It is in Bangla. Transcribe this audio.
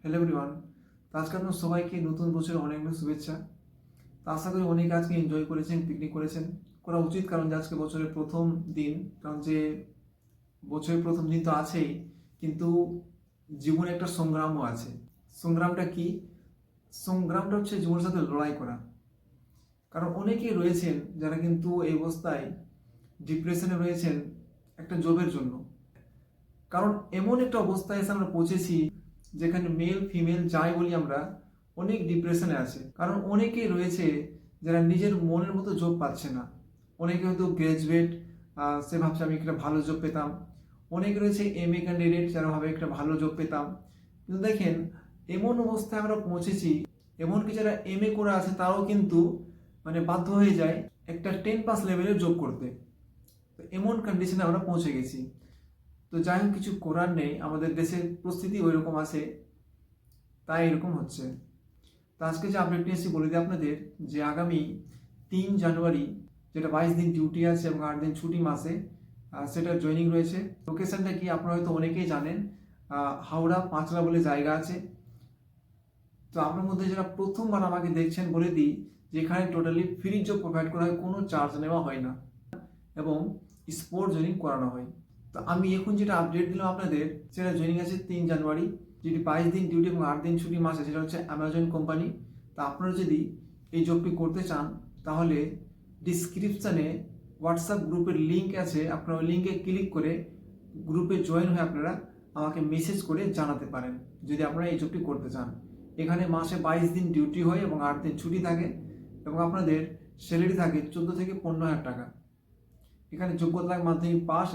Hello everyone. তো আজকে আপনার সবাইকে নতুন বছরের অনেক অনেক শুভেচ্ছা। তো আশা করি অনেকে আজকে এনজয় করেছেন, পিকনিক করেছেন। করা উচিত, কারণ যে আজকে বছরের প্রথম দিন। কারণ যে বছরের প্রথম দিন তো আছেই, কিন্তু জীবনে একটা সংগ্রামও আছে। সংগ্রামটা কি? সংগ্রামটা হচ্ছে জীবনের সাথে লড়াই করা। কারণ অনেকেই রয়েছেন যারা কিন্তু এই অবস্থায় ডিপ্রেশনে রয়েছেন একটা জবের জন্য। কারণ এমন একটা অবস্থায় এসে আমরা পৌঁছেছি যেখানে মেল ফিমেল যাই বলি আমরা, অনেক ডিপ্রেশনে আছে। কারণ অনেকেই রয়েছে যারা নিজের মনের মতো জব পাচ্ছে না। অনেকে হয়তো গ্র্যাজুয়েট, সে ভাবছে আমি একটা ভালো জব পেতাম। অনেকে রয়েছে MA ক্যান্ডিডেট, যারা ভাবে একটা ভালো জব পেতাম। কিন্তু দেখেন, এমন অবস্থায় আমরা পৌঁছেছি, এমনকি যারা MA করে আছে তারাও কিন্তু বাধ্য হয়ে যায় একটা 10 পাস লেভেলের জব করতে। তো এমন কন্ডিশনে আমরা পৌঁছে গেছি। তো যাই হোক, কিছু করার নেই, আমাদের দেশের পরিস্থিতি ওই রকম আছে, তাই এরকম হচ্ছে। তো আজকে যে আপডেটটি এসেছি বলে দিই আপনাদের, যে আগামী 3 জানুয়ারি, যেটা 22 দিন ডিউটি আছে এবং 8 দিন ছুটি মাসে, সেটা জয়েনিং রয়েছে। লোকেশনটা কি আপনারা হয়তো অনেকেই জানেন, হাওড়া পাঁচলা বলে জায়গা আছে। তো আপনার মধ্যে যারা প্রথমবার আমাকে দেখছেন বলে দিই, যেখানে টোটালি ফ্রি জব প্রোভাইড করা হয়, কোনো চার্জ নেওয়া হয় না এবং স্পোর্ট জয়েনিং করানো হয়। তো আমি এখন যেটা আপডেট দিলাম আপনাদের, সেটা জয়েনিং আছে 3 জানুয়ারি, যেটি 22 দিন ডিউটি এবং 8 দিন ছুটি মাসে, সেটা হচ্ছে অ্যামাজন কোম্পানি। তো আপনারা যদি এই জবটি করতে চান, তাহলে ডিসক্রিপশানে হোয়াটসঅ্যাপ গ্রুপের লিঙ্ক আছে, আপনারা ওই লিঙ্কে ক্লিক করে গ্রুপে জয়েন হয়ে আপনারা আমাকে মেসেজ করে জানাতে পারেন যদি আপনারা এই জবটি করতে চান। এখানে মাসে 22 দিন ডিউটি হয় এবং 8 দিন ছুটি থাকে, এবং আপনাদের স্যালারি থাকে 14 থেকে 15 হাজার টাকা। এখানে যোগ্যতা মাধ্যমিক পাস